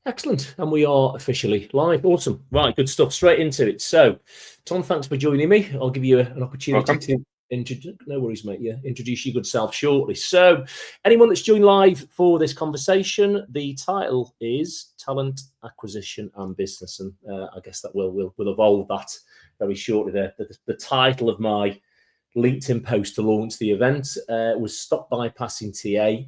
Excellent. And we are officially live. Awesome. Right, good stuff. Straight into it. So, Tom, thanks for joining me. I'll give you an opportunity Welcome. to introduce, no worries, mate. Yeah, introduce your good self shortly. So, anyone that's joined live for this conversation, the title is Talent Acquisition and Business. And I guess that we'll evolve that very shortly. The title of my LinkedIn post to launch the event was Stop Bypassing TA,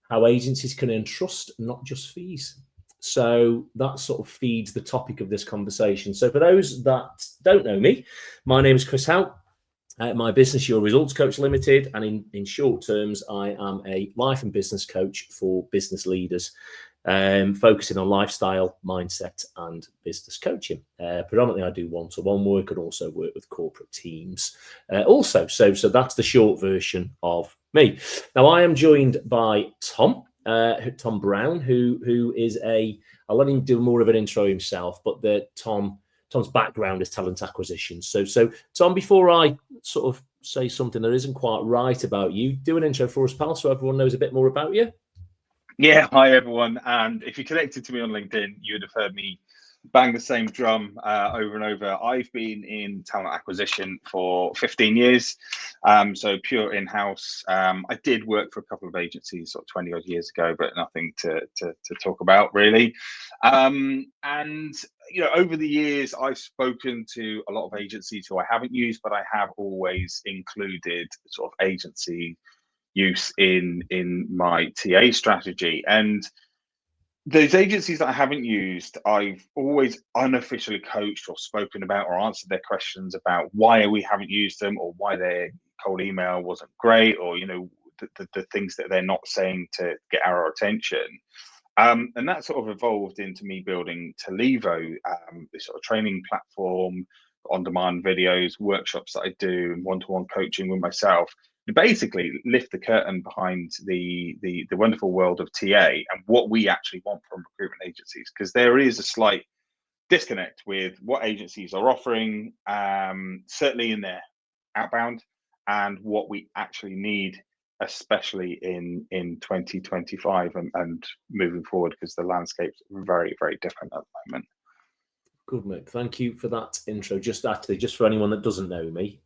How Agencies Can Earn Trust, Not Just Fees. So that sort of feeds the topic of this conversation. So for those that don't know me, my name is Chris Howe. My business, Your Results Coach Limited, and in short terms, I am a life and business coach for business leaders, focusing on lifestyle, mindset, and business coaching. Predominantly, I do one-to-one work and also work with corporate teams. So that's the short version of me. Now, I am joined by Tom Brown, who is I'll let him do more of an intro himself, but Tom's background is talent acquisition. So Tom, before I sort of say something that isn't quite right about you, do an intro for us, pal, so everyone knows a bit more about you. Yeah, hi everyone. And if you connected to me on LinkedIn, you would have heard me bang the same drum over and over. I've been in talent acquisition for 15 years, so pure in-house. I did work for a couple of agencies sort of 20 odd years ago, but nothing to talk about really. And you know, over the years, I've spoken to a lot of agencies who I haven't used, but I have always included sort of agency use in my TA strategy. And those agencies that I haven't used, I've always unofficially coached or spoken about or answered their questions about why we haven't used them or why their cold email wasn't great, or you know, the things that they're not saying to get our attention. And that sort of evolved into me building Talivo, this sort of training platform, on-demand videos, workshops that I do, and one-to-one coaching with myself. To basically lift the curtain behind the wonderful world of TA and what we actually want from recruitment agencies, because there is a slight disconnect with what agencies are offering, certainly in their outbound, and what we actually need, especially in 2025 and moving forward, because the landscape's very, very different at the moment. Good, mate. Thank you for that intro. Just for anyone that doesn't know me,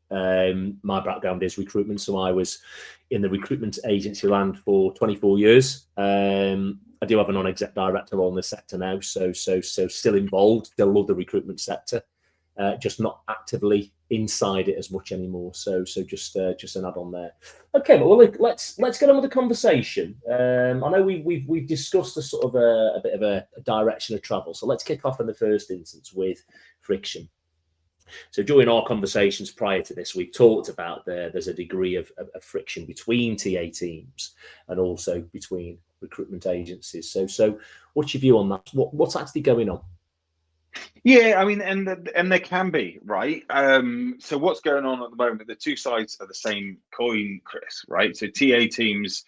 my background is recruitment. So I was in the recruitment agency land for 24 years. I do have a non-exec director role in the sector now, so still involved. Still love the recruitment sector, just not actively inside it as much anymore. So just an add on there. Okay, well let's get on with the conversation. I know we've discussed a sort of a bit of a direction of travel. So let's kick off in the first instance with friction. So during our conversations prior to this, we've talked about there's a degree of friction between TA teams and also between recruitment agencies. So what's your view on that? What's actually going on? Yeah, I mean, and there can be, right? So what's going on at the moment? The two sides are the same coin, Chris, right? So TA teams,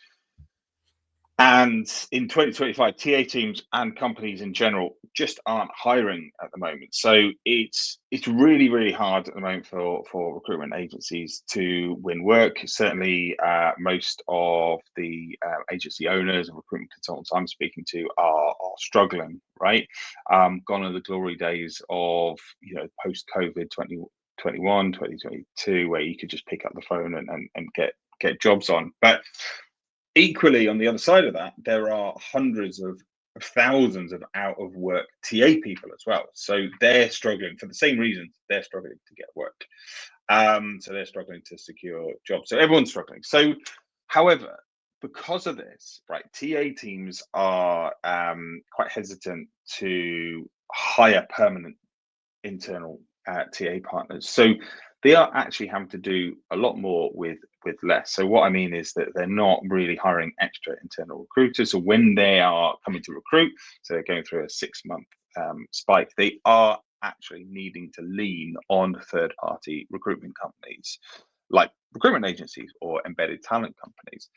and in 2025, TA teams and companies in general just aren't hiring at the moment. So it's really, really hard at the moment for recruitment agencies to win work. Certainly, most of the agency owners and recruitment consultants I'm speaking to are struggling, right? Gone are the glory days of, you know, post-COVID 2021, 2022, where you could just pick up the phone and get jobs on. But equally, on the other side of that, there are hundreds of thousands of out of work TA people as well. So they're struggling for the same reasons. They're struggling to get work. So they're struggling to secure jobs. So everyone's struggling. So, however, because of this, right, TA teams are quite hesitant to hire permanent internal TA partners. So they are actually having to do a lot more with less. So what I mean is that they're not really hiring extra internal recruiters. So when they are coming to recruit, so they're going through a 6-month spike, they are actually needing to lean on third-party recruitment companies like recruitment agencies or embedded talent companies.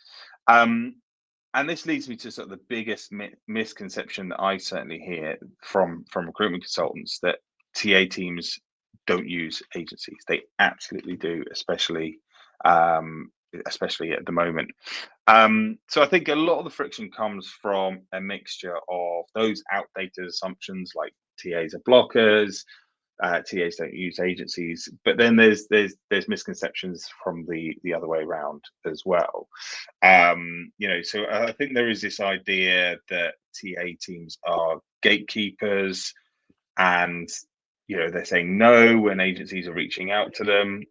And this leads me to sort of the biggest misconception that I certainly hear from recruitment consultants, that TA teams don't use agencies. They absolutely do, especially especially at the moment. So I think a lot of the friction comes from a mixture of those outdated assumptions like TAs are blockers, TAs don't use agencies, but then there's misconceptions from the other way around as well. So I think there is this idea that TA teams are gatekeepers, and they're saying no when agencies are reaching out to them.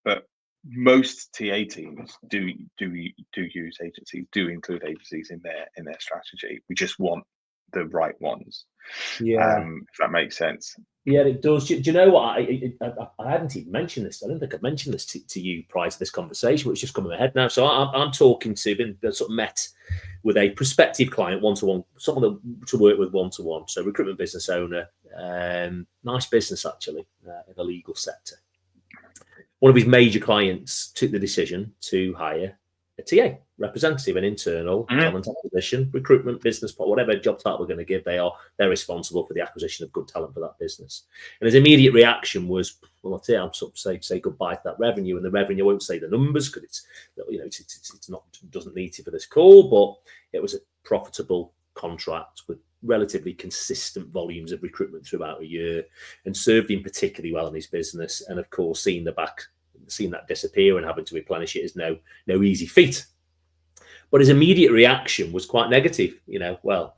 But most TA teams do use agencies, do include agencies in their strategy. We just want the right ones. If that makes sense. Yeah, it does. Do you know what? I hadn't even mentioned this. I don't think I've mentioned this to you prior to this conversation, but it's just coming ahead now. So I'm talking to, been sort of met with a prospective client one-to-one, someone to work with one-to-one. So recruitment business owner, nice business actually, in the legal sector. One of his major clients took the decision to hire a TA representative, an internal talent acquisition, recruitment, business, whatever job title we're going to give, they're responsible for the acquisition of good talent for that business. And his immediate reaction was, well, I'll sort of say goodbye to that revenue, and the revenue, I won't say the numbers because it's not, doesn't need to for this call, but it was a profitable contract with relatively consistent volumes of recruitment throughout a year, and served him particularly well in his business. And of course, seeing that disappear and having to replenish it is no easy feat. But his immediate reaction was quite negative. Well,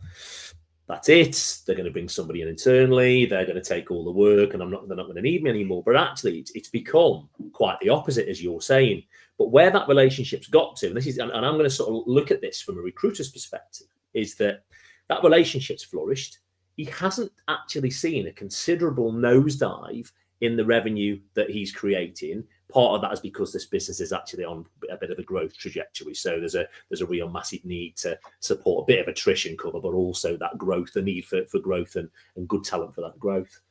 that's it. They're going to bring somebody in internally. They're going to take all the work, and they're not going to need me anymore. But actually, it's become quite the opposite, as you're saying. But where that relationship's got to, and I'm going to sort of look at this from a recruiter's perspective, is that relationship's flourished. He hasn't actually seen a considerable nosedive in the revenue that he's creating. Part of that is because this business is actually on a bit of a growth trajectory. So there's a real massive need to support a bit of attrition cover, but also that growth, the need for growth and good talent for that growth.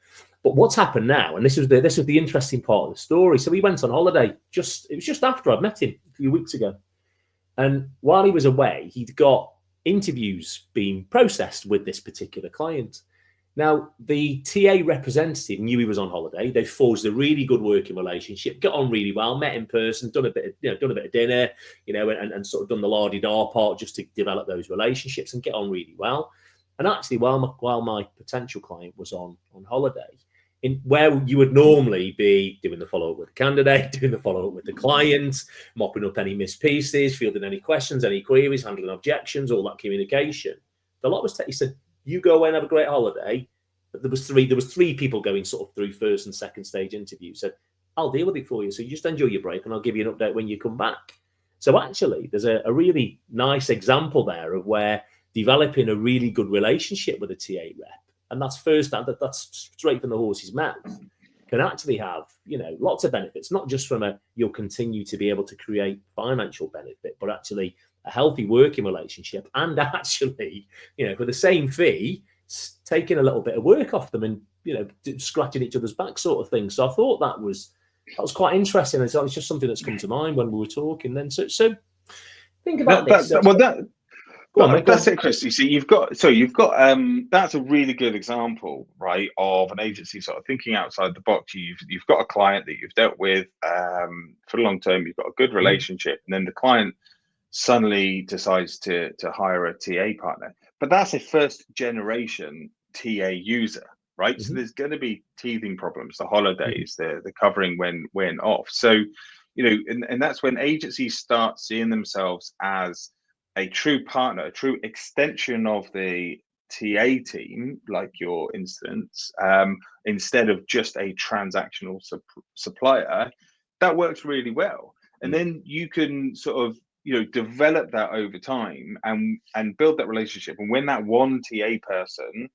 But what's happened now, and this was the interesting part of the story. So he went on holiday. It was just after I'd met him a few weeks ago. And while he was away, he'd got interviews being processed with this particular client. Now, the TA representative knew he was on holiday. They forged a really good working relationship, got on really well, met in person, done a bit of dinner, and sort of done the la-di-da part just to develop those relationships and get on really well. And actually, while my potential client was on holiday, in where you would normally be doing the follow-up with the candidate, doing the follow-up with the client, mopping up any missed pieces, fielding any questions, any queries, handling objections, all that communication. The lot was he said, you go away and have a great holiday. But there was three people going sort of through first and second stage interviews. Said, I'll deal with it for you. So you just enjoy your break and I'll give you an update when you come back. So actually, there's a really nice example there of where developing a really good relationship with a TA rep, and that's that's straight from the horse's mouth, can actually have, lots of benefits, not just from you'll continue to be able to create financial benefit, but actually a healthy working relationship, and actually, for the same fee, taking a little bit of work off them and, scratching each other's back sort of thing. So I thought that was quite interesting. It's just something that's come to mind when we were talking then. So think about this. That's it, Chris. You see, you've got that's a really good example, right, of an agency sort of thinking outside the box. You've got a client that you've dealt with for the long term. You've got a good relationship, and then the client suddenly decides to hire a TA partner. But that's a first generation TA user, right? So there's going to be teething problems, the holidays, the covering when off. So, and that's when agencies start seeing themselves as a true partner, a true extension of the TA team, like your instance, instead of just a transactional supplier. That works really well. And then you can sort of, develop that over time and build that relationship. And when that one TA person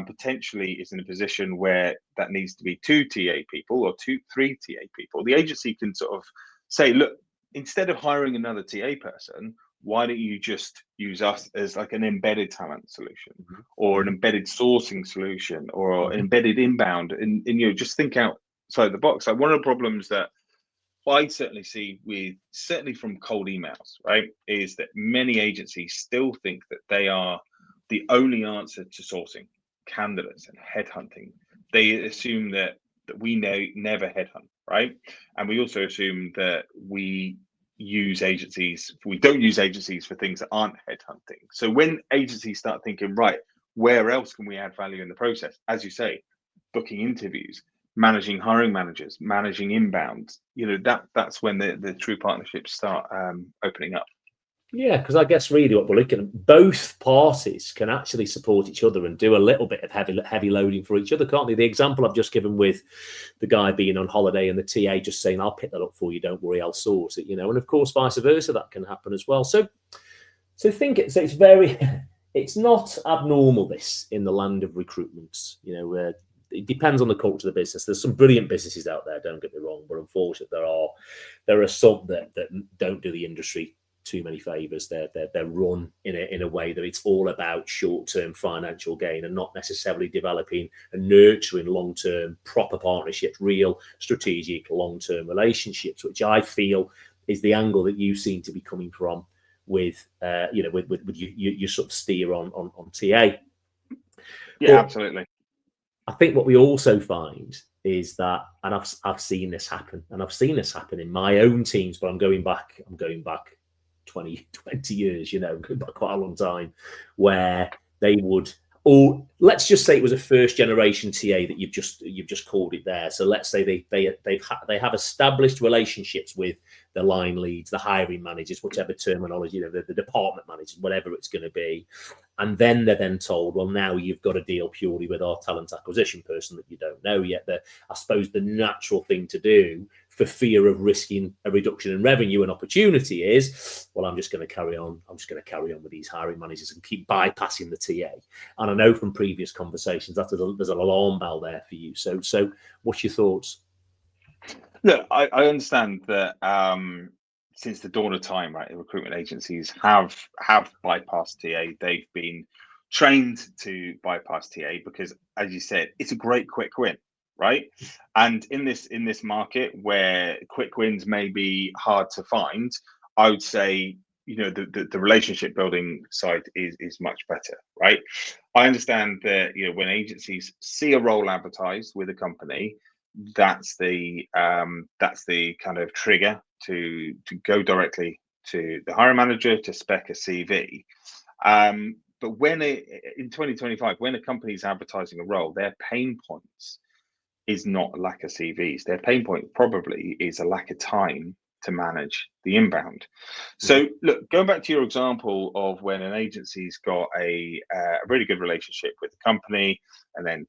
potentially is in a position where that needs to be two TA people or three TA people, the agency can sort of say, look, instead of hiring another TA person, why don't you just use us as like an embedded talent solution or an embedded sourcing solution or an embedded inbound, and just think outside the box. Like one of the problems that I certainly see certainly from cold emails, right, is that many agencies still think that they are the only answer to sourcing candidates and headhunting. They assume that we never headhunt, right? And we also assume that we use agencies. We don't use agencies for things that aren't headhunting. So when agencies start thinking, right, where else can we add value in the process? As you say, booking interviews, managing hiring managers, managing inbound. That's when the true partnerships start opening up. Yeah, because I guess really what we're looking at, both parties can actually support each other and do a little bit of heavy loading for each other, can't they? The example I've just given with the guy being on holiday and the TA just saying, I'll pick that up for you, don't worry, I'll sort it, and of course, vice versa, that can happen as well. So it's very, it's not abnormal, this, in the land of recruitment, it depends on the culture of the business. There's some brilliant businesses out there, don't get me wrong, but unfortunately there are some that don't do the industry too many favors. They're run in a way that it's all about short-term financial gain and not necessarily developing and nurturing long-term proper partnerships, real strategic long-term relationships, which I feel is the angle that you seem to be coming from with your sort of steer on TA. Yeah, but absolutely. I think what we also find is that, and I've seen this happen, and I've seen this happen in my own teams, but I'm going back 20 years, going back quite a long time, where they would, or let's just say it was a first generation TA that you've just called it there. So let's say they have established relationships with the line leads, the hiring managers, whichever terminology, the department managers, whatever it's going to be. And then they're then told, well, now you've got to deal purely with our talent acquisition person that you don't know yet. I suppose the natural thing to do, for fear of risking a reduction in revenue and opportunity, is, well, I'm just going to carry on. I'm just going to carry on with these hiring managers and keep bypassing the TA. And I know from previous conversations that there's an alarm bell there for you. So what's your thoughts? Look, I understand that since the dawn of time, right, the recruitment agencies have bypassed TA. They've been trained to bypass TA because, as you said, it's a great quick win, right? And in this market where quick wins may be hard to find, I would say, the relationship building side is much better, right? I understand that when agencies see a role advertised with a company, that's the kind of trigger to go directly to the hiring manager to spec a CV. But in 2025, when a company is advertising a role, their pain points is not a lack of CVs. Their pain point probably is a lack of time to manage the inbound. So look, going back to your example of when an agency's got a really good relationship with the company, and then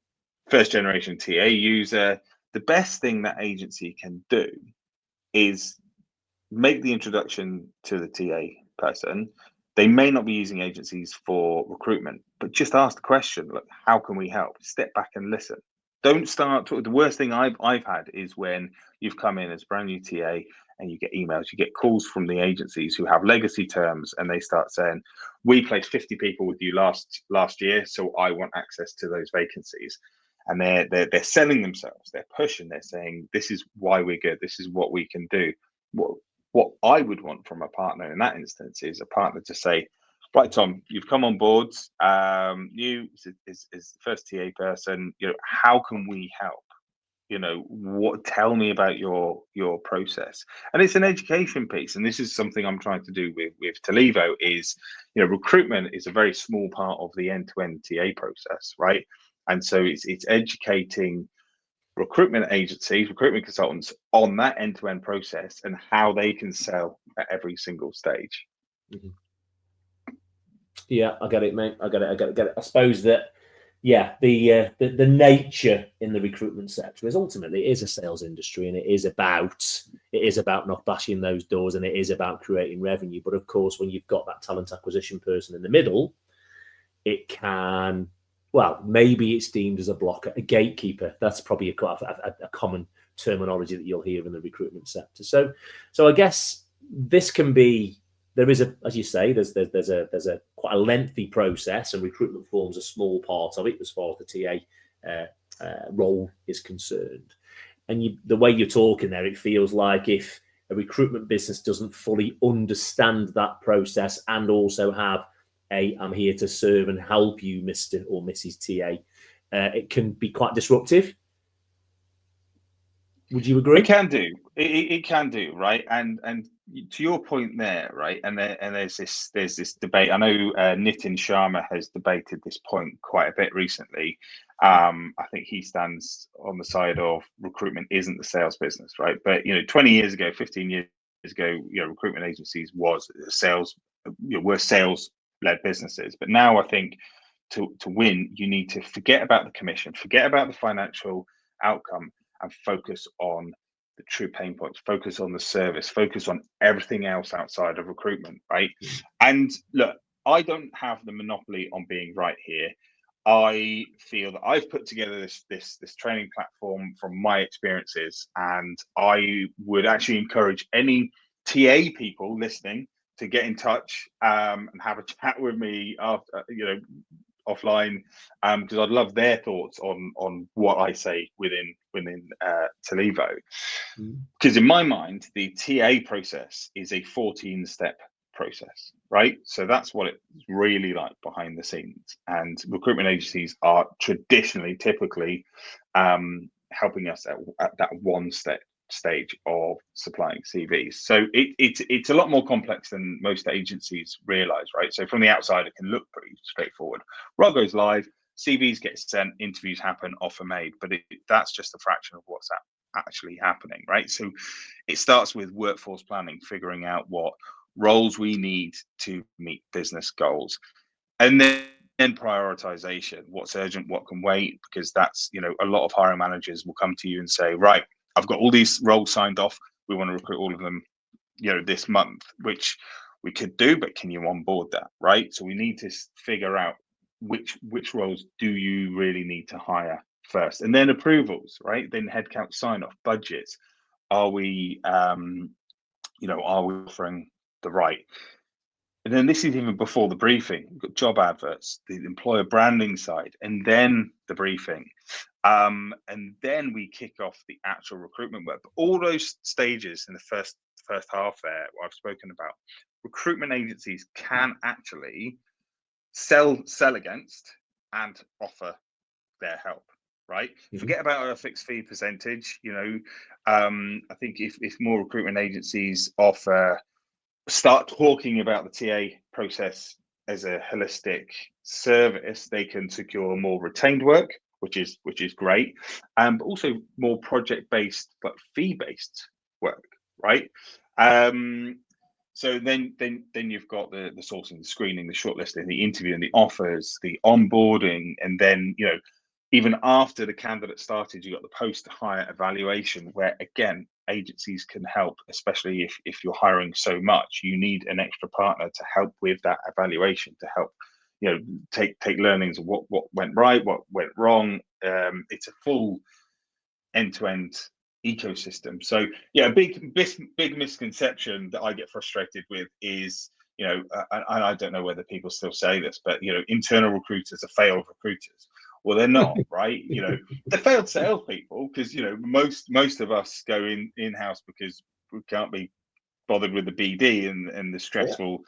first generation TA user, the best thing that agency can do is make the introduction to the TA person. They may not be using agencies for recruitment, but just ask the question, look, how can we help? Step back and listen. Don't start the worst thing I've had is when you've come in as a brand new TA and you get emails, you get calls from the agencies who have legacy terms, and they start saying, we placed 50 people with you last year, so I want access to those vacancies. And they're selling themselves, they're pushing, they're saying, this is why we're good, this is what we can do. What I would want from a partner in that instance is a partner to say, right, Tom, you've come on board, you is the first TA person, how can we help? Tell me about your process. And it's an education piece, and this is something I'm trying to do with Talivo is, recruitment is a very small part of the end-to-end TA process, right? And so it's educating recruitment agencies, recruitment consultants on that end-to-end process and how they can sell at every single stage. Mm-hmm. Yeah, I get it, mate. I get it. I suppose that, yeah, the nature in the recruitment sector is ultimately it is a sales industry, and it is about not bashing those doors, and it is about creating revenue. But of course, when you've got that talent acquisition person in the middle, it can, well, maybe it's deemed as a blocker, a gatekeeper. That's probably a common terminology that you'll hear in the recruitment sector. So I guess this can be, there is as you say, there's a quite a lengthy process, and recruitment forms a small part of it as far as the TA role is concerned. And the way you're talking there, it feels like if a recruitment business doesn't fully understand that process and also have I'm here to serve and help you, Mr. or Mrs. TA, it can be quite disruptive. Would you agree? It can do. It can do, right? And to your point there, right? And there's this debate. I know Nitin Sharma has debated this point quite a bit recently. I think he stands on the side of recruitment isn't the sales business, right? But 20 years ago, 15 years ago, recruitment agencies were sales-led businesses. But now I think to win, you need to forget about the commission, forget about the financial outcome, and focus on the true pain points, focus on the service, focus on everything else outside of recruitment, right? And look, I don't have the monopoly on being right here. I feel that I've put together this training platform from my experiences, and I would actually encourage any TA people listening to get in touch and have a chat with me after, offline, because I'd love their thoughts on what I say within Talivo. Because in my mind, the TA process is a 14-step process, right? So that's what it's really like behind the scenes. And recruitment agencies are typically helping us at that one stage of supplying CVs. So it's a lot more complex than most agencies realize, right? So from the outside, it can look pretty straightforward. Role goes live, CVs get sent, interviews happen, offer made, but that's just a fraction of what's actually happening, right? So it starts with workforce planning, figuring out what roles we need to meet business goals, and then prioritization, what's urgent, what can wait, because that's a lot of hiring managers will come to you and say, right, I've got all these roles signed off, we want to recruit all of them this month, which we could do, but can you onboard that, right? So we need to figure out which roles do you really need to hire first, and then approvals, right? Then headcount sign off, budgets. Are we are we offering the right? And then this is even before the briefing. We've got job adverts, the employer branding side, and then the briefing. And then we kick off the actual recruitment work. But all those stages in the first half there, what I've spoken about, recruitment agencies can actually sell against and offer their help, right? Forget about a fixed fee percentage. I think if more recruitment agencies start talking about the TA process as a holistic service, they can secure more retained work, which is great, but also more project-based but fee-based work, right? So then you've got the sourcing, the screening, the shortlisting, the interviewing, the offers, the onboarding, and then even after the candidate started, you got the post-hire evaluation, where again agencies can help, especially if you're hiring so much. You need an extra partner to help with that evaluation, to help take learnings of what went right, what went wrong. It's a full end-to-end ecosystem. So yeah, big misconception that I get frustrated with is and I don't know whether people still say this, but internal recruiters are failed recruiters. Well, they're not, right? They're failed salespeople, because most of us go in-house because we can't be bothered with the BD and the stressful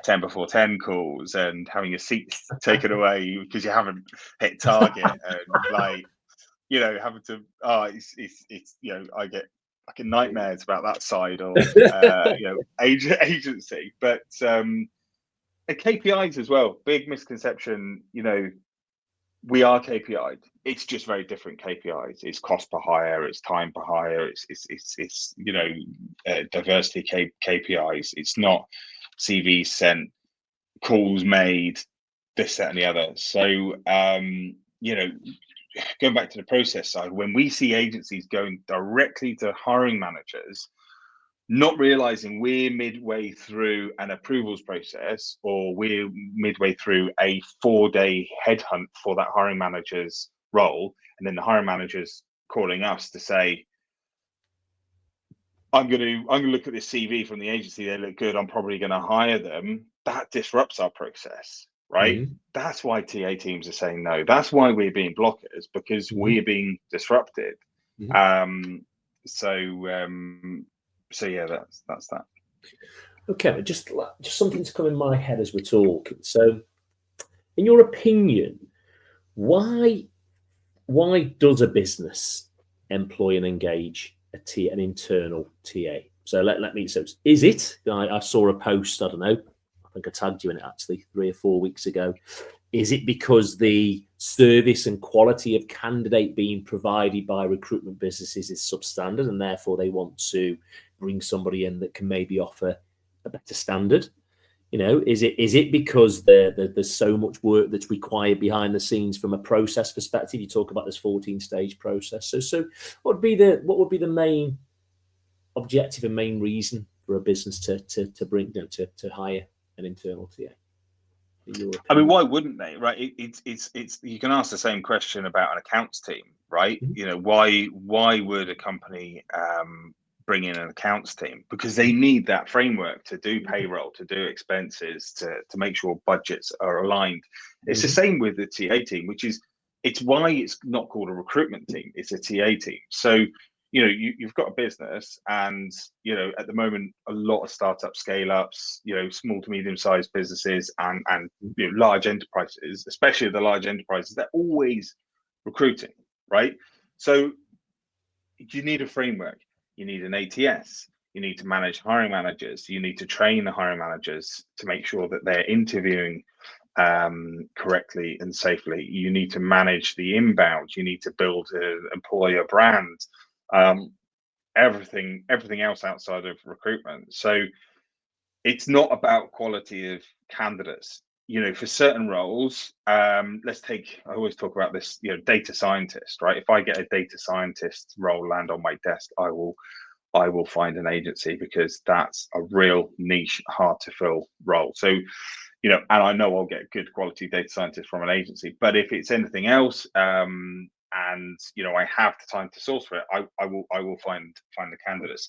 10 before 10 calls and having your seat taken away because you haven't hit target, and having to it's I get fucking nightmares about that side of agency. But KPIs as well, big misconception. We are KPI'd. It's just very different KPIs. It's cost per hire, it's time per hire, it's diversity KPIs. It's not CVs sent, calls made, this, that, and the other. So going back to the process side, when we see agencies going directly to hiring managers, not realizing we're midway through an approvals process, or we're midway through a 4-day headhunt for that hiring manager's role, and then the hiring manager's calling us to say, I'm going to look at this CV from the agency, they look good, I'm probably going to hire them. That disrupts our process, right? That's why TA teams are saying no. That's why we're being blockers, because we're being disrupted. So yeah, that's that. Okay, just something to come in my head as we're talking. So, in your opinion, why does a business employ and engage an internal TA? So let me. So is it? I saw a post. I don't know. I think I tagged you in it actually 3 or 4 weeks ago. Is it because the service and quality of candidate being provided by recruitment businesses is substandard, and therefore they want to bring somebody in that can maybe offer a better standard? You know, is it because there's so much work that's required behind the scenes from a process perspective? You talk about this 14-stage process. So what would be the main objective and main reason for a business to bring to hire an internal TA? I mean, why wouldn't they, right? It's you can ask the same question about an accounts team, right? Mm-hmm. You know, why would a company bring in an accounts team? Because they need that framework to do payroll, to do expenses, to make sure budgets are aligned. It's the same with the TA team, which is it's why it's not called a recruitment team, it's a TA team. So you know, you've got a business, and you know, at the moment, a lot of startup scale-ups, you know, small to medium-sized businesses, and you know, large enterprises, especially the large enterprises, they're always recruiting, right? So you need a framework, you need an ATS, you need to manage hiring managers, you need to train the hiring managers to make sure that they're interviewing correctly and safely. You need to manage the inbound, you need to build an employer brand. Everything else outside of recruitment. So it's not about quality of candidates. You know, for certain roles, let's take, I always talk about this, you know, data scientist, right? If I get a data scientist role land on my desk, I will find an agency, because that's a real niche, hard to fill role. So, you know, and I know I'll get good quality data scientists from an agency. But if it's anything else, and you know, I have the time to source for it, I will find the candidates.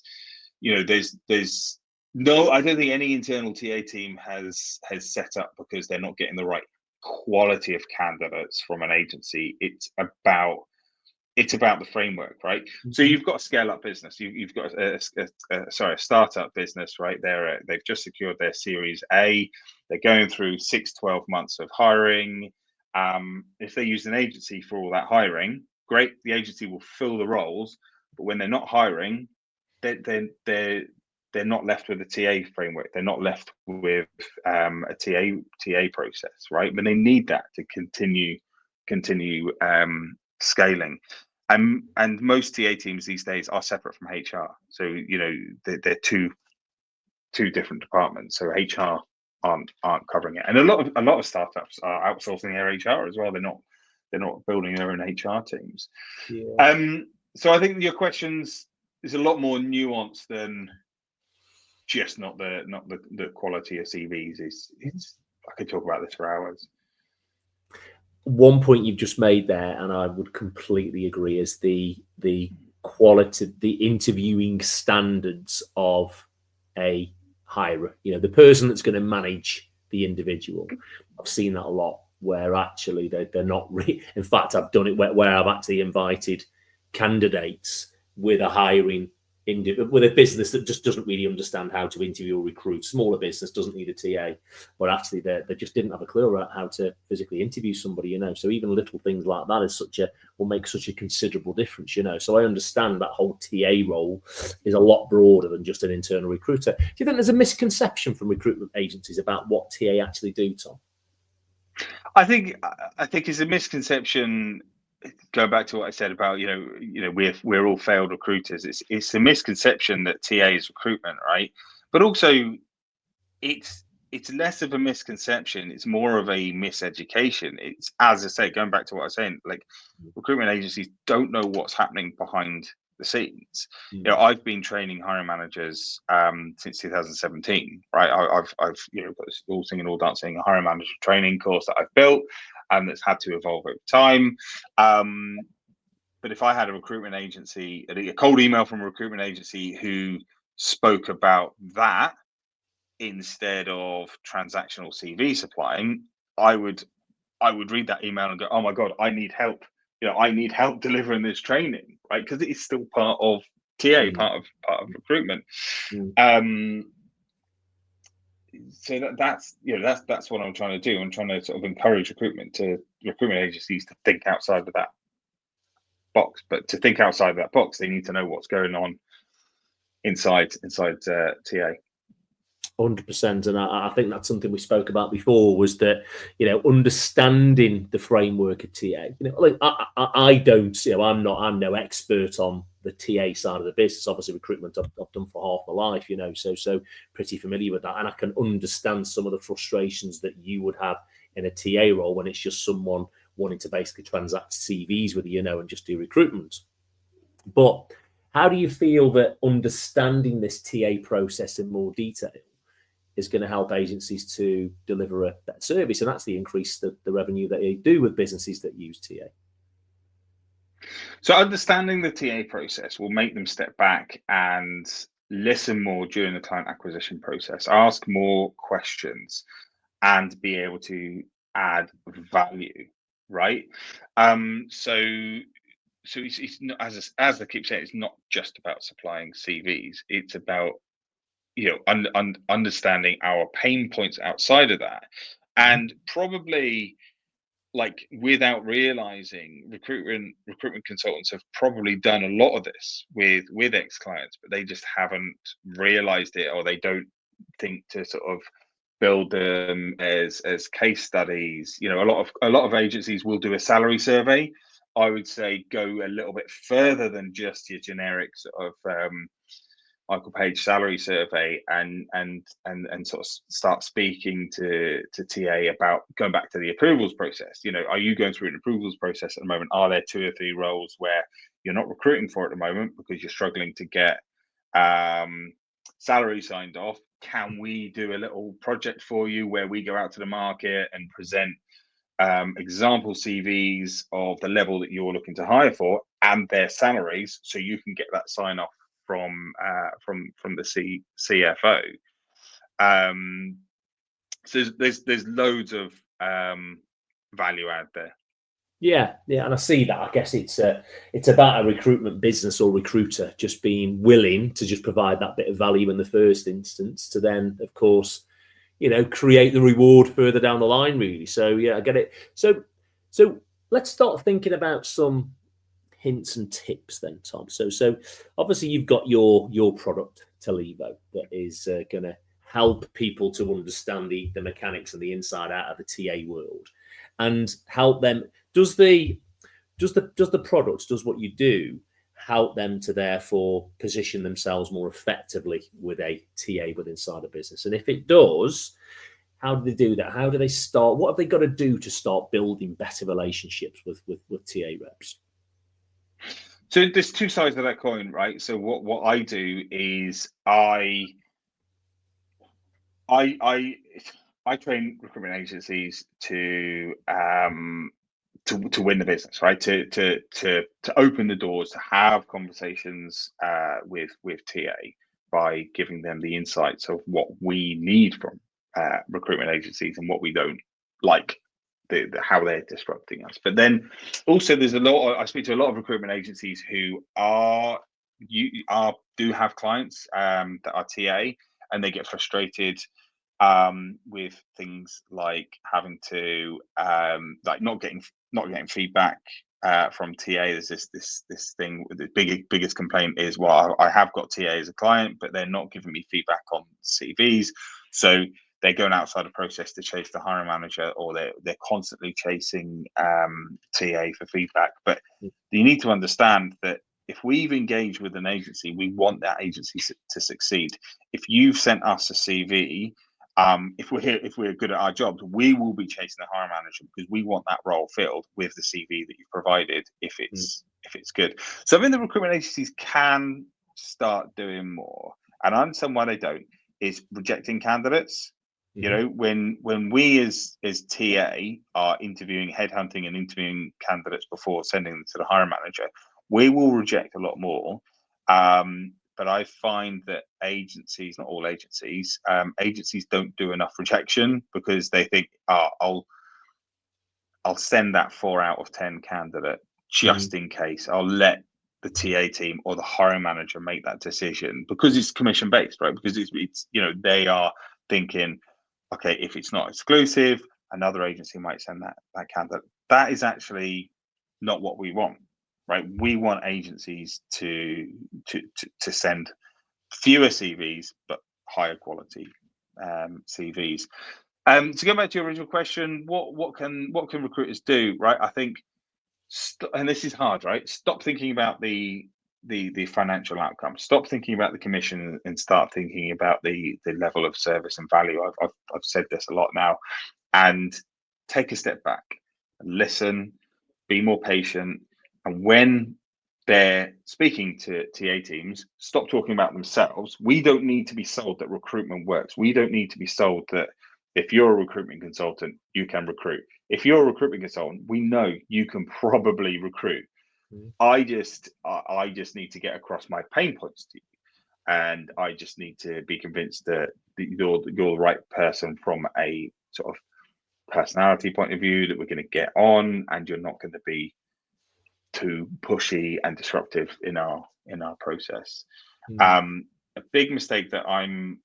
You know, there's no, I don't think any internal TA team has set up because they're not getting the right quality of candidates from an agency. It's about the framework, right? So you've got a scale up business, you've got a startup business, right? They've just secured their Series A, they're going through 6-12 months of hiring. If they use an agency for all that hiring, great, the agency will fill the roles. But when they're not hiring, they're not left with a TA framework, they're not left with a TA process, right? But they need that to continue scaling. And most TA teams these days are separate from HR. So, you know, they're two different departments. So HR aren't covering it. And a lot of startups are outsourcing their HR as well. They're not building their own HR teams. Yeah. So I think your questions is a lot more nuanced than just not the quality of CVs. It's I could talk about this for hours. One point you've just made there, and I would completely agree, is the quality, the interviewing standards of a hirer. You know, the person that's going to manage the individual. I've seen that a lot, where actually they're not. In fact, I've done it where I've actually invited candidates with a hiring with a business that just doesn't really understand how to interview or recruit. Smaller business doesn't need a TA, but actually they just didn't have a clue about how to physically interview somebody, you know. So even little things like that will make such a considerable difference, you know. So I understand that whole TA role is a lot broader than just an internal recruiter. Do you think there's a misconception from recruitment agencies about what TA actually do, Tom? I think it's a misconception. Going back to what I said about, you know, we're all failed recruiters. It's a misconception that TA is recruitment, right? But also, it's less of a misconception. It's more of a miseducation. It's, as I say, going back to what I was saying, like, recruitment agencies don't know what's happening behind the scenes. You know, I've been training hiring managers since 2017, right? I've you know, got this all singing, all dancing hiring manager training course that I've built, and that's had to evolve over time. But if I had a recruitment agency, a cold email from a recruitment agency who spoke about that instead of transactional CV supplying, I would read that email and go, oh my God, I need help. You know, I need help delivering this training, right? Because it is still part of TA, part of recruitment. So that's what I'm trying to do. I'm trying to sort of encourage recruitment agencies to think outside of that box. But to think outside of that box, they need to know what's going on inside TA. 100%, and I think that's something we spoke about before, was that, you know, understanding the framework of TA. You know, like I don't, you know, I'm no expert on the TA side of the business. Obviously, recruitment I've done for half my life, you know, so pretty familiar with that, and I can understand some of the frustrations that you would have in a TA role when it's just someone wanting to basically transact CVs with you, you know, and just do recruitment. But how do you feel that understanding this TA process in more detail is going to help agencies to deliver a better service and actually increase the revenue that they do with businesses that use TA? So understanding the TA process will make them step back and listen more during the client acquisition process, ask more questions, and be able to add value, right? So it's not, as I keep saying, it's not just about supplying CVs. It's about, you know, understanding our pain points outside of that, and probably, like, without realizing, recruitment consultants have probably done a lot of this with ex clients, but they just haven't realized it, or they don't think to sort of build them as case studies. You know, a lot of agencies will do a salary survey. I would say go a little bit further than just your generic sort of Michael Page salary survey, and sort of start speaking to TA about going back to the approvals process. You know, are you going through an approvals process at the moment? Are there 2 or 3 roles where you're not recruiting for at the moment because you're struggling to get salary signed off? Can we do a little project for you where we go out to the market and present example CVs of the level that you're looking to hire for and their salaries, so you can get that sign off from the CFO. So there's loads of value add there. Yeah, and I see that. I guess it's about a recruitment business or recruiter just being willing to just provide that bit of value in the first instance, to then, of course, you know, create the reward further down the line, really. So yeah, I get it. So let's start thinking about some hints and tips then, Tom. So obviously you've got your product, Talivo, that is going to help people to understand the mechanics and the inside out of the TA world, and help them. Does the product, does what you do, help them to therefore position themselves more effectively with a TA within inside a business? And if it does, how do they do that? How do they start? What have they got to do to start building better relationships with TA reps? So there's 2 sides of that coin, right? So what I do is I train recruitment agencies to win the business, right? To open the doors, to have conversations with TA, by giving them the insights of what we need from recruitment agencies and what we don't like, how they're disrupting us. But then also there's I speak to a lot of recruitment agencies who do have clients that are TA, and they get frustrated with things like having to like not getting feedback from TA. There's this thing. The biggest complaint is, well, I have got TA as a client, but they're not giving me feedback on CVs. So they're going outside the process to chase the hiring manager, or they're constantly chasing TA for feedback. But you need to understand that if we've engaged with an agency, we want that agency to succeed. If you've sent us a CV, if we're good at our jobs, we will be chasing the hiring manager because we want that role filled with the CV that you've provided, if it's good. So I think the recruitment agencies can start doing more, and I understand why they don't, is rejecting candidates. You know, when we as TA are interviewing, headhunting and interviewing candidates before sending them to the hiring manager, we will reject a lot more. But I find that agencies, not all agencies, agencies don't do enough rejection because they think, I'll send that 4 out of 10 candidate just in case. I'll let the TA team or the hiring manager make that decision, because it's commission based, right? Because it's you know, they are thinking, okay, if it's not exclusive, another agency might send that candidate. That is actually not what we want, right? We want agencies to send fewer CVs, but higher quality CVs. To go back to your original question, what can recruiters do, right? I think, and this is hard, right? Stop thinking about the financial outcome. Stop thinking about the commission and start thinking about the level of service and value. I've said this a lot now, and take a step back, listen, be more patient, and when they're speaking to TA teams, stop talking about themselves. We don't need to be sold that recruitment works. We don't need to be sold that if you're a recruitment consultant, you can recruit. If you're a recruitment consultant, we know you can probably recruit. I just need to get across my pain points to you, and I just need to be convinced that you're the right person from a sort of personality point of view, that we're going to get on, and you're not going to be too pushy and disruptive in our process. A big mistake that I'm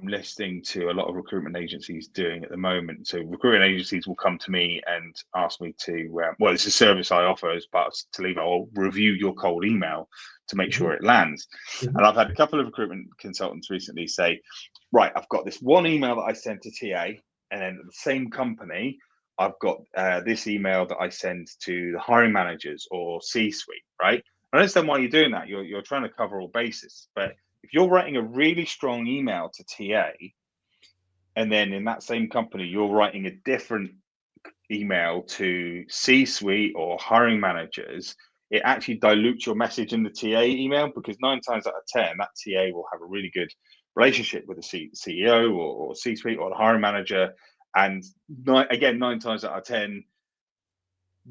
listening to a lot of recruitment agencies doing at the moment. So recruitment agencies will come to me and ask me to, well, it's a service I offer as part of Talivo. I'll review your cold email to make sure it lands. And I've had a couple of recruitment consultants recently say, right, I've got this one email that I sent to TA, and then at the same company, I've got this email that I send to the hiring managers or C-suite, right? I understand why you're doing that. You're trying to cover all bases. But if you're writing a really strong email to TA, and then in that same company, you're writing a different email to C-suite or hiring managers, it actually dilutes your message in the TA email, because 9 times out of 10, that TA will have a really good relationship with the CEO or C-suite or the hiring manager. And 9 times out of 10,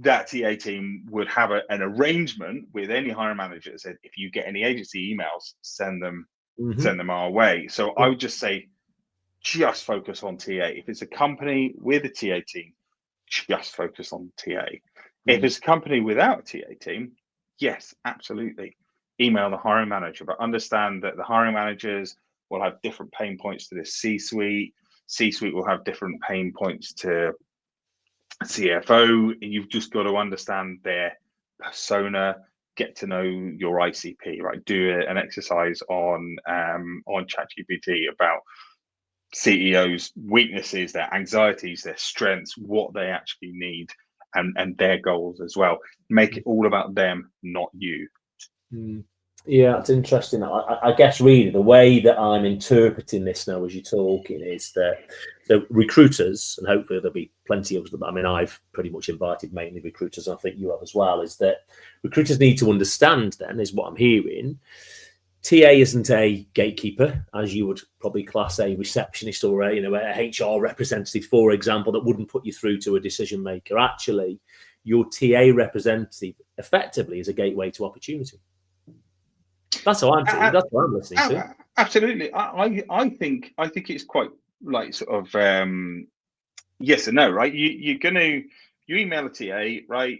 that TA team would have an arrangement with any hiring manager that said, if you get any agency emails, send them our way. So I would just say, just focus on TA. If it's a company with a TA team, just focus on TA. If it's a company without a TA team, yes, absolutely, email the hiring manager, but understand that the hiring managers will have different pain points to the C-suite. C-suite will have different pain points to CFO. You've just got to understand their persona, get to know your ICP, right? Do an exercise on ChatGPT about CEOs' weaknesses, their anxieties, their strengths, what they actually need, and their goals as well. Make it all about them, not you. Yeah, that's interesting. I guess really the way that I'm interpreting this now as you're talking is that so recruiters, and hopefully there'll be plenty of them. I mean, I've pretty much invited mainly recruiters, and I think you have as well, is that recruiters need to understand then, is what I'm hearing, TA isn't a gatekeeper, as you would probably class a receptionist or a HR representative, for example, that wouldn't put you through to a decision maker. Actually, your TA representative effectively is a gateway to opportunity. That's how I'm seeing. That's what I'm listening to. Absolutely, I think it's quite like sort of yes and no, right? You email a TA, right?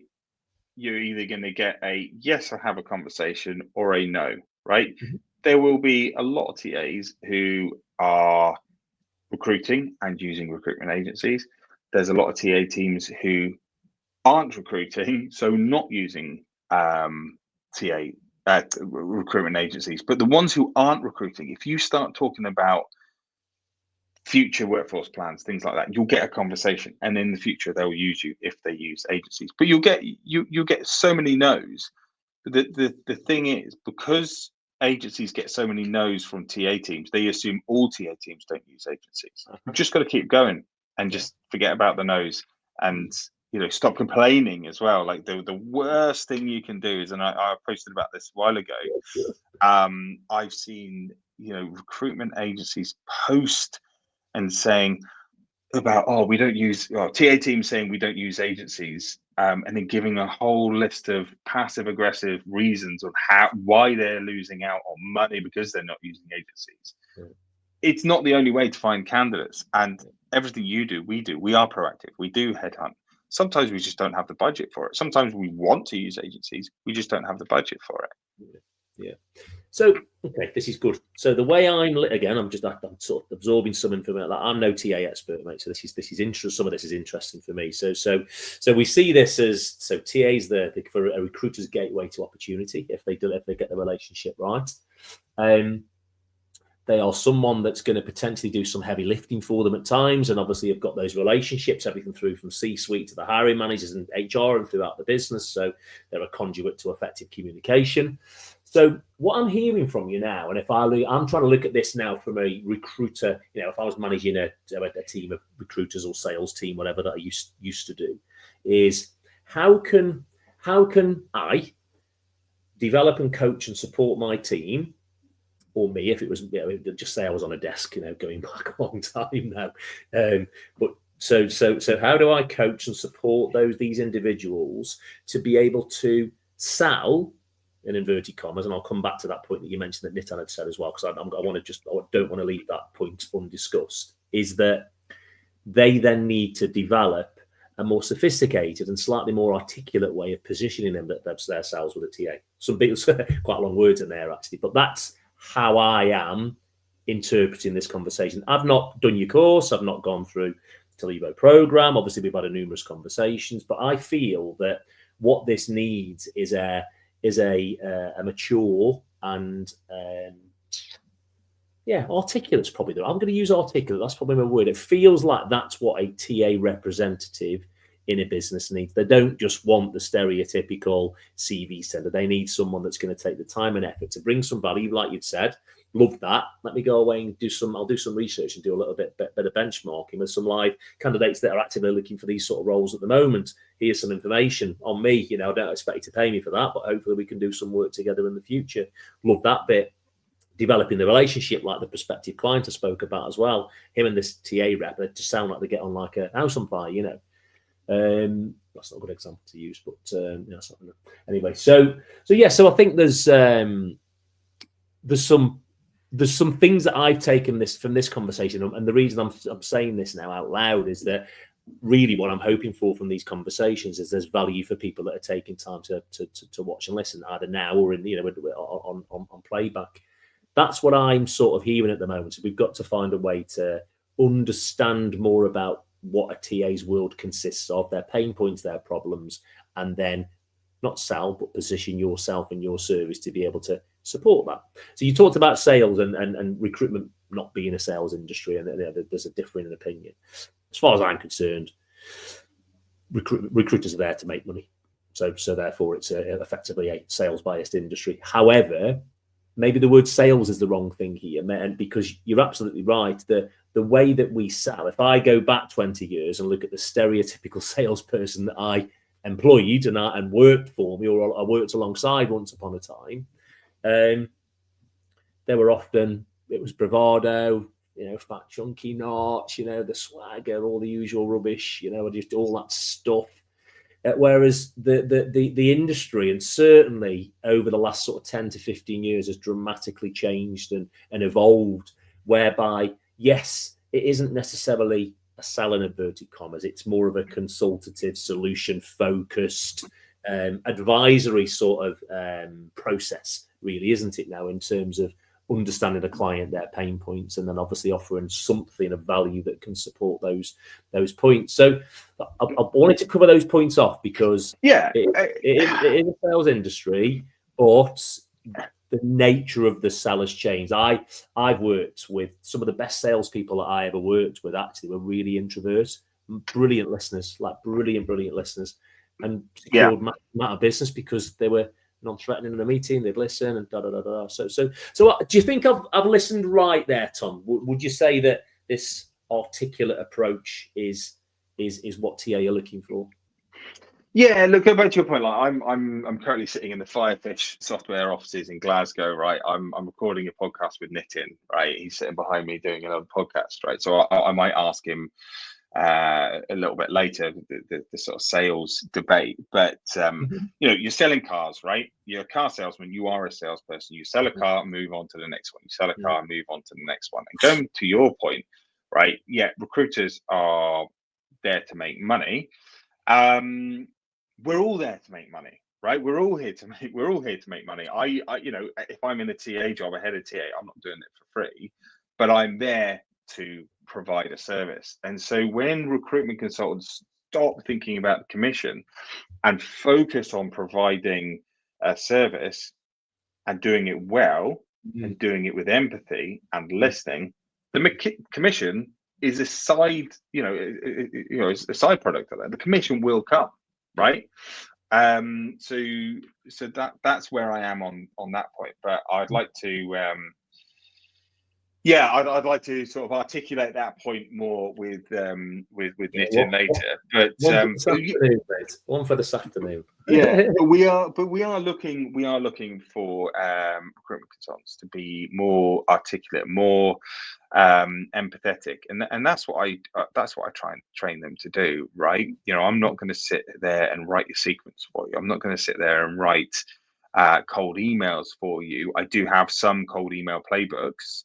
You're either going to get a yes, I have a conversation, or a no, right? There will be a lot of TAs who are recruiting and using recruitment agencies. There's a lot of TA teams who aren't recruiting, so not using recruitment agencies. But the ones who aren't recruiting, if you start talking about future workforce plans, things like that, you'll get a conversation, and in the future they'll use you if they use agencies. But you'll get so many no's. The thing is, because agencies get so many no's from TA teams, they assume all TA teams don't use agencies. You've just got to keep going and just forget about the no's, and stop complaining as well. Like the worst thing you can do is, and I posted about this a while ago, I've seen recruitment agencies post and saying about, we don't use TA teams saying we don't use agencies, and then giving a whole list of passive aggressive reasons of why they're losing out on money because they're not using agencies. It's not the only way to find candidates, and everything you do, we do. We are proactive. We do headhunt. Sometimes we just don't have the budget for it. Sometimes we want to use agencies, we just don't have the budget for it. Yeah. So, okay, this is good. So the way I'm sort of absorbing some information. Like, I'm no TA expert, mate. So this is interesting. Some of this is interesting for me. So we see this as TA's there for a recruiter's gateway to opportunity if they get the relationship right. They are someone that's going to potentially do some heavy lifting for them at times, and obviously have got those relationships, everything through from C-suite to the hiring managers and HR and throughout the business. So they're a conduit to effective communication. So what I'm hearing from you now, and I'm trying to look at this now from a recruiter, if I was managing a team of recruiters or sales team, whatever that I used to do, is how can I develop and coach and support my team, or me, if it was, just say I was on a desk, going back a long time now. But so how do I coach and support these individuals to be able to sell, in inverted commas, and I'll come back to that point that you mentioned that Nitin had said as well, because I don't want to leave that point undiscussed, is that they then need to develop a more sophisticated and slightly more articulate way of positioning their sales with a TA. Some big, quite long words in there actually, but that's how I am interpreting this conversation. I've not done your course. I've not gone through Talivo program. Obviously, we've had numerous conversations, but I feel that what this needs is a mature and articulate's probably the. I'm going to use articulate. That's probably my word. It feels like that's what a TA representative in a business needs. They don't just want the stereotypical CV sender. They need someone that's going to take the time and effort to bring some value, like you'd said. Love that. Let me go away and I'll do some research and do a little bit better benchmarking with some live candidates that are actively looking for these sort of roles at the moment. Here's some information on me. I don't expect you to pay me for that, but hopefully we can do some work together in the future. Love that bit. Developing the relationship, like the prospective client I spoke about as well. Him and this TA rep, they just sound like they get on like a house on fire, That's not a good example to use, but anyway. So I think there's some things that I've taken from this conversation, and the reason I'm saying this now out loud is that really what I'm hoping for from these conversations is there's value for people that are taking time to watch and listen, either now or in on playback. That's what I'm sort of hearing at the moment. So we've got to find a way to understand more about what a TA's world consists of, their pain points, their problems, and then not sell, but position yourself and your service to be able to support that. So you talked about sales and recruitment not being a sales industry, and there's a differing opinion. As far as I'm concerned, recruiters are there to make money. So therefore, it's effectively a sales-biased industry. However, maybe the word sales is the wrong thing here, and because you're absolutely right, the way that we sell, if I go back 20 years and look at the stereotypical salesperson that I employed and worked for me, or I worked alongside once upon a time, they were often, it was bravado, fat chunky notch, the swagger, all the usual rubbish, just all that stuff. Whereas the industry, and certainly over the last sort of 10 to 15 years, has dramatically changed and evolved, whereby, yes, it isn't necessarily a sell in inverted commas. It's more of a consultative, solution-focused, advisory sort of process, really, isn't it now, in terms of understanding the client, their pain points, and then obviously offering something of value that can support those points. So I wanted to cover those points off because it is a sales industry, but the nature of the sellers changed. I've worked with some of the best salespeople that I ever worked with. Actually, were really introverts, brilliant listeners, like brilliant listeners, and secured amount of business because they were non-threatening in a meeting. They'd listen and da da da da. So do you think I've listened right there, Tom? Would you say that this articulate approach is what TA are looking for? Yeah, look, go back to your point. Like I'm currently sitting in the Firefish software offices in Glasgow, right? I'm recording a podcast with Nitin, right? He's sitting behind me doing another podcast, right? So I might ask him a little bit later the sort of sales debate, but you're selling cars, right? You're a car salesman. You are a salesperson. You sell a car, move on to the next one. You sell a car, move on to the next one. And going to your point, right? Yeah, recruiters are there to make money. We're all there to make money, right? We're all here to make money. I if I'm in a TA job, a head of TA, I'm not doing it for free, but I'm there to provide a service. And so when recruitment consultants stop thinking about the commission and focus on providing a service and doing it well, and doing it with empathy and listening, the commission is a side, it's a side product of that. The commission will come, right? So that's where I am on that point. But I'd like to, I'd like to sort of articulate that point more with Nitin later. But one for this afternoon, mate. One for this afternoon. but we are looking for recruitment consultants to be more articulate, more empathetic, and that's what I try and train them to do, right? I'm not going to sit there and write your sequence for you. I'm not going to sit there and write cold emails for you. I do have some cold email playbooks,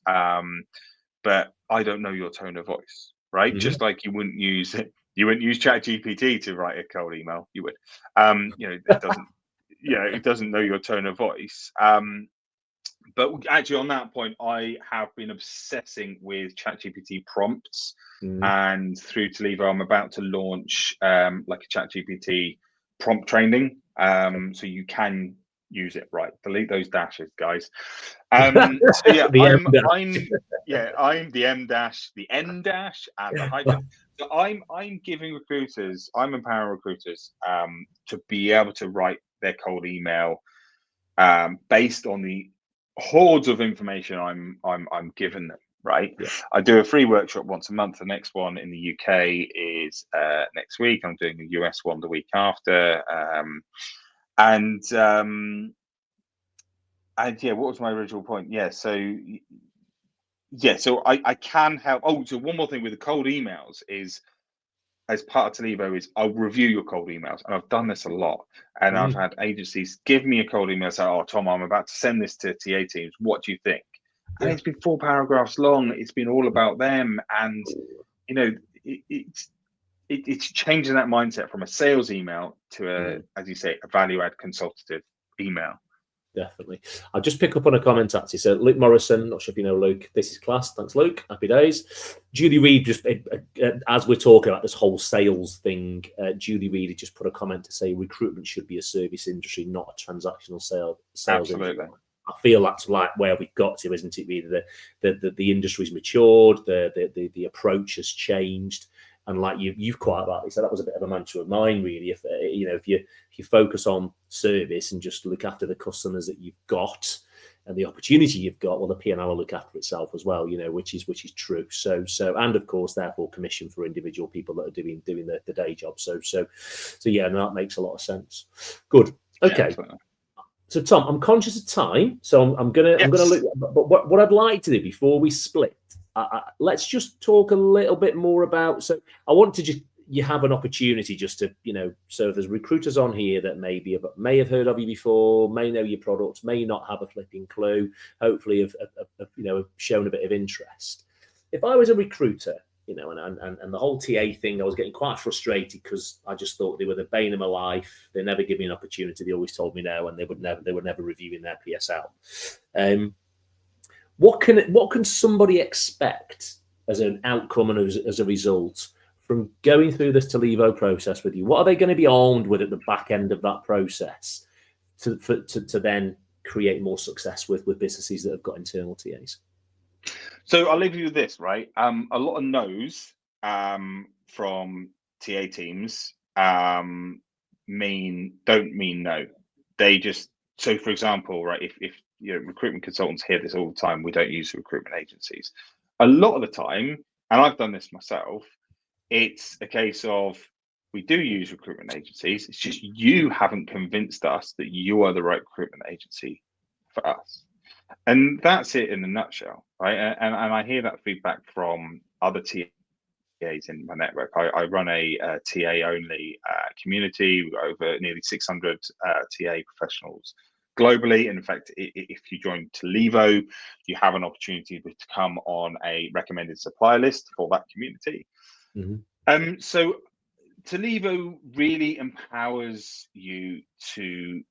but I don't know your tone of voice, right? Just like you wouldn't use ChatGPT to write a cold email. You would, it doesn't, it doesn't know your tone of voice. But actually, on that point, I have been obsessing with ChatGPT prompts, and through Talivo, I'm about to launch like a ChatGPT prompt training, so you can use it right. Delete those dashes, guys. So yeah, I'm the M dash, the N dash, and the hyphen. So I'm giving recruiters, I'm empowering recruiters to be able to write their cold email based on the hordes of information I'm giving them. Right. Yeah. I do a free workshop once a month. The next one in the UK is next week. I'm doing a US one the week after. And yeah, what was my original point? So I can help. Oh, so one more thing with the cold emails is, as part of Talivo, is I'll review your cold emails, and I've done this a lot. And I've had agencies give me a cold email, say, "Oh, Tom, I'm about to send this to TA teams. What do you think?" And it's been 4 paragraphs long. It's been all about them, and it's changing that mindset from a sales email to a, as you say, a value add consultative email. Definitely. I'll just pick up on a comment actually. So Luke Morrison, not sure if you know Luke, this is class. Thanks, Luke. Happy days. Julie Reed, just as we're talking about this whole sales thing, Julie Reed had just put a comment to say recruitment should be a service industry, not a transactional sales Absolutely. industry. I feel that's like where we've got to, isn't it? Really, the industry's matured, the approach has changed. And like you've quite rightly said, that was a bit of a mantra of mine, really. If you focus on service and just look after the customers that you've got and the opportunity you've got, well, the P&L will look after itself as well. Which is true. So and of course, therefore, commission for individual people that are doing the day job. So yeah, no, that makes a lot of sense. Good. Okay. Yeah, so Tom, I'm conscious of time, so I'm gonna look. But what I'd like to do before we split, let's just talk a little bit more about. So I want to you have an opportunity just to So if there's recruiters on here that may have heard of you before, may know your products, may not have a flipping clue. Hopefully, have shown a bit of interest. If I was a recruiter, and the whole TA thing, I was getting quite frustrated because I just thought they were the bane of my life. They never give me an opportunity. They always told me no, and they were never reviewing their PSL. What can somebody expect as an outcome and as a result from going through this Talivo process with you? What are they going to be armed with at the back end of that process to then create more success with businesses that have got internal TAs? So I'll leave you with this, right? A lot of no's from TA teams don't mean no. They just, so for example, right, if recruitment consultants hear this all the time, we don't use recruitment agencies. A lot of the time, and I've done this myself, it's a case of we do use recruitment agencies. It's just you haven't convinced us that you are the right recruitment agency for us. And that's it in a nutshell, right? And I hear that feedback from other TAs in my network. I run a TA-only community. We've got over nearly 600 TA professionals globally. In fact, if you join Talivo, you have an opportunity to come on a recommended supplier list for that community. So Talivo really empowers you to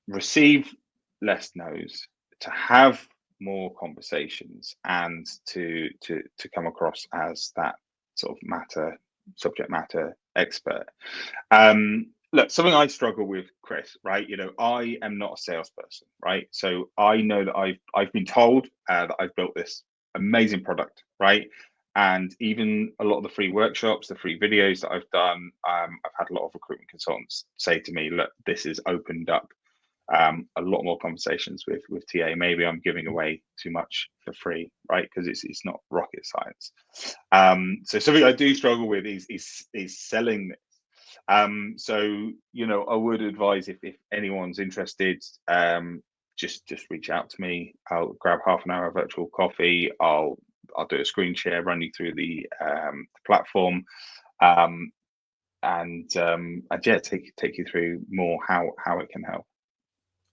receive less no's, to have more conversations, and to come across as that sort of subject matter expert. look, something I struggle with, Chris, right? I am not a salesperson, right? So I know that I've been told that I've built this amazing product, right? And even a lot of the free workshops, the free videos that I've done, I've had a lot of recruitment consultants say to me, look, this has opened up a lot more conversations with TA. Maybe I'm giving away too much for free, right? Because it's not rocket science. So something I do struggle with is selling this. So I would advise if anyone's interested, just reach out to me. I'll grab half an hour virtual coffee. I'll do a screen share, run you through the platform, and yeah, take you through more how it can help.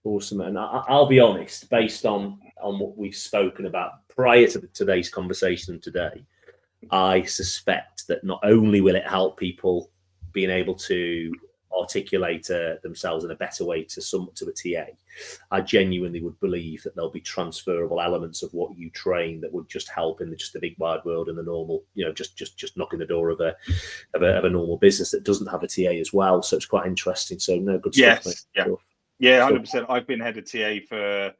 Awesome. And I'll be honest, based on what we've spoken about prior to today's conversation today, I suspect that not only will it help people being able to articulate themselves in a better way to a TA, I genuinely would believe that there'll be transferable elements of what you train that would just help in the big wide world and the normal, just knocking the door of a normal business that doesn't have a TA as well. So it's quite interesting. So no, good stuff. Yes, yeah. Yeah, 100%. I've been head of TA for,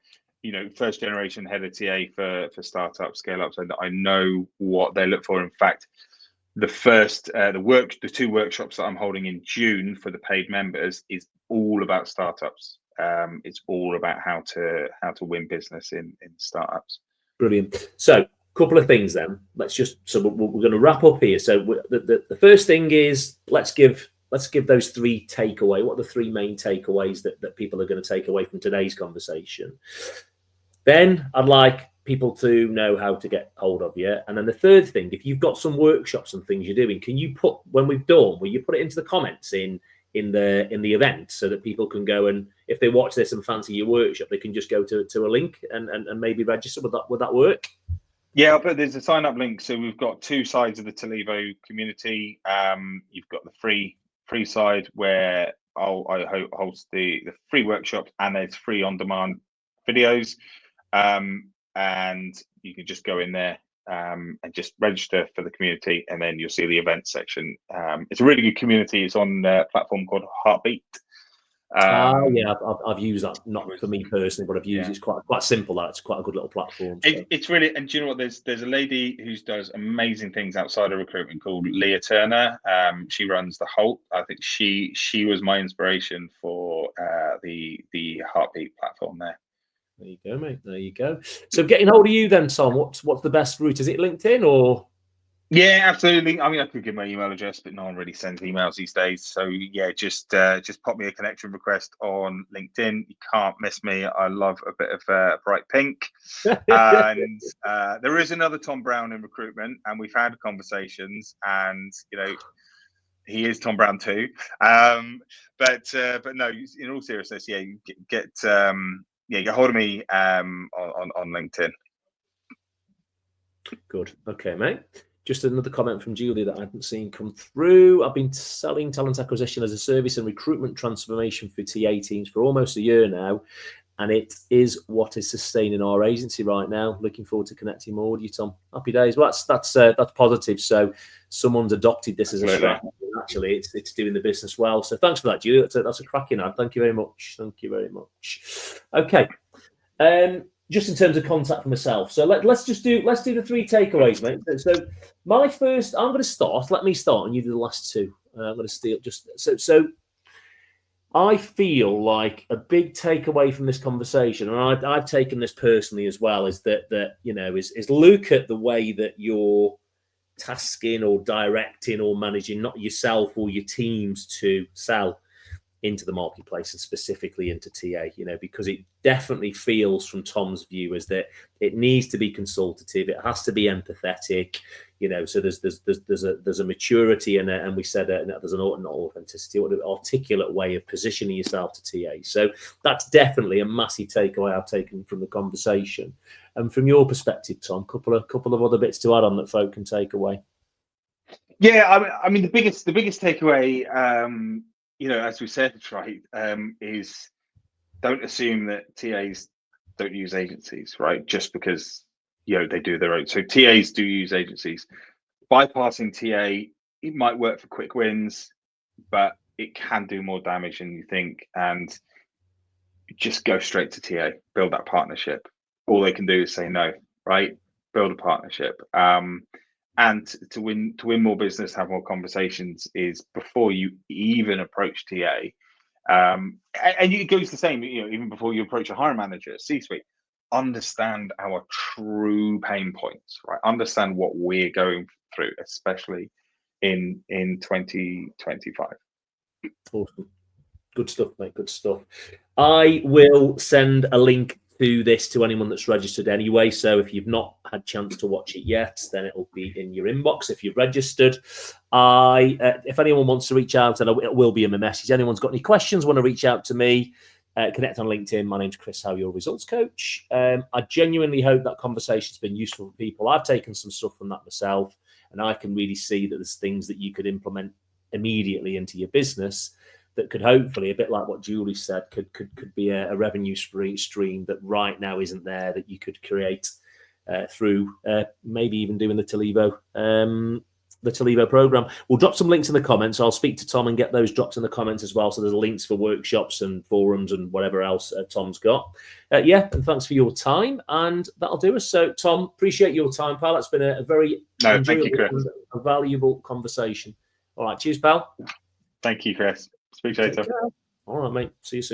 first generation head of TA for startups, scale ups. I know what they look for. In fact, the two workshops that I'm holding in June for the paid members is all about startups. It's all about how to win business in startups. Brilliant. So a couple of things then. We're going to wrap up here. So the first thing is let's give those three takeaway. What are the three main takeaways that people are going to take away from today's conversation? Then I'd like people to know how to get hold of you. And then the third thing, if you've got some workshops and things you're doing, can you put, when we've done, will you put it into the comments in the event so that people can go, and if they watch this and fancy your workshop, they can just go to a link and maybe register? Would that work? Yeah, but there's a sign up link. So we've got two sides of the Talivo community. You've got the free side where I host the free workshops, and there's free on demand videos. And you can just go in there and just register for the community, and then you'll see the event section. It's a really good community. It's on a platform called Heartbeat. Yeah, I've used that, not for me personally, but I've used it. It's quite simple. It's quite a good little platform. So. It's really, and do you know what? There's a lady who does amazing things outside of recruitment called Leah Turner. She runs the Holt. I think she was my inspiration for the Heartbeat platform there. There you go, mate. There you go. So getting hold of you then, Tom, what's the best route? Is it LinkedIn or? Yeah, absolutely. I mean, I could give my email address, but no one really sends emails these days. So yeah, just pop me a connection request on LinkedIn. You can't miss me. I love a bit of bright pink. And there is another Tom Brown in recruitment, and we've had conversations, and he is Tom Brown too. But no, in all seriousness, yeah, you get hold of me on LinkedIn. Good. Okay, mate. Just another comment from Julie that I hadn't seen come through. I've been selling talent acquisition as a service and recruitment transformation for TA teams for almost a year now, and it is what is sustaining our agency right now. Looking forward to connecting more with you, Tom. Happy days. Well, that's positive. So someone's adopted this as a strategy. Actually, it's doing the business well. So thanks for that, Julie. That's a cracking ad. Thank you very much. Thank you very much. Okay. Just in terms of contact for myself, so let's do the three takeaways, mate. So my first, I'm going to start. Let me start, and you do the last two. I'm going to steal just so. I feel like a big takeaway from this conversation, and I've taken this personally as well, is that is look at the way that you're tasking or directing or managing, not yourself or your teams, to sell into the marketplace and specifically into TA, because it definitely feels from Tom's view as that it needs to be consultative. It has to be empathetic, so there's a maturity and we said there's an authenticity, an articulate way of positioning yourself to TA. So that's definitely a massive takeaway I've taken from the conversation. And from your perspective, Tom, couple of other bits to add on that folk can take away. Yeah, I mean the biggest takeaway, as we said, right, is don't assume that TAs don't use agencies, right? Just because they do their own. So TAs do use agencies. Bypassing TA, it might work for quick wins, but it can do more damage than you think. And just go straight to TA, build that partnership. All they can do is say no, right? Build a partnership. And to win more business, have more conversations is before you even approach TA. And it goes the same, even before you approach a hiring manager, C-suite, understand our true pain points, right? Understand what we're going through, especially in 2025. Awesome. Good stuff, mate. Good stuff. I will send a link to this to anyone that's registered anyway. So if you've not had a chance to watch it yet, then it'll be in your inbox if you've registered. If anyone wants to reach out, and it will be in my message. Anyone's got any questions, want to reach out to me, connect on LinkedIn. My name's Chris Howe, your results coach. I genuinely hope that conversation's been useful for people. I've taken some stuff from that myself, and I can really see that there's things that you could implement immediately into your business that could hopefully, a bit like what Julie said, could be a revenue stream that right now isn't there, that you could create through maybe even doing the Talivo program. We'll drop some links in the comments. I'll speak to Tom and get those dropped in the comments as well. So there's links for workshops and forums and whatever else Tom's got. And thanks for your time. And that'll do us. So Tom, appreciate your time, pal. It's been a very enjoyable, a valuable conversation. All right, cheers, pal. Thank you, Chris. Speak later. All right, mate. See you soon.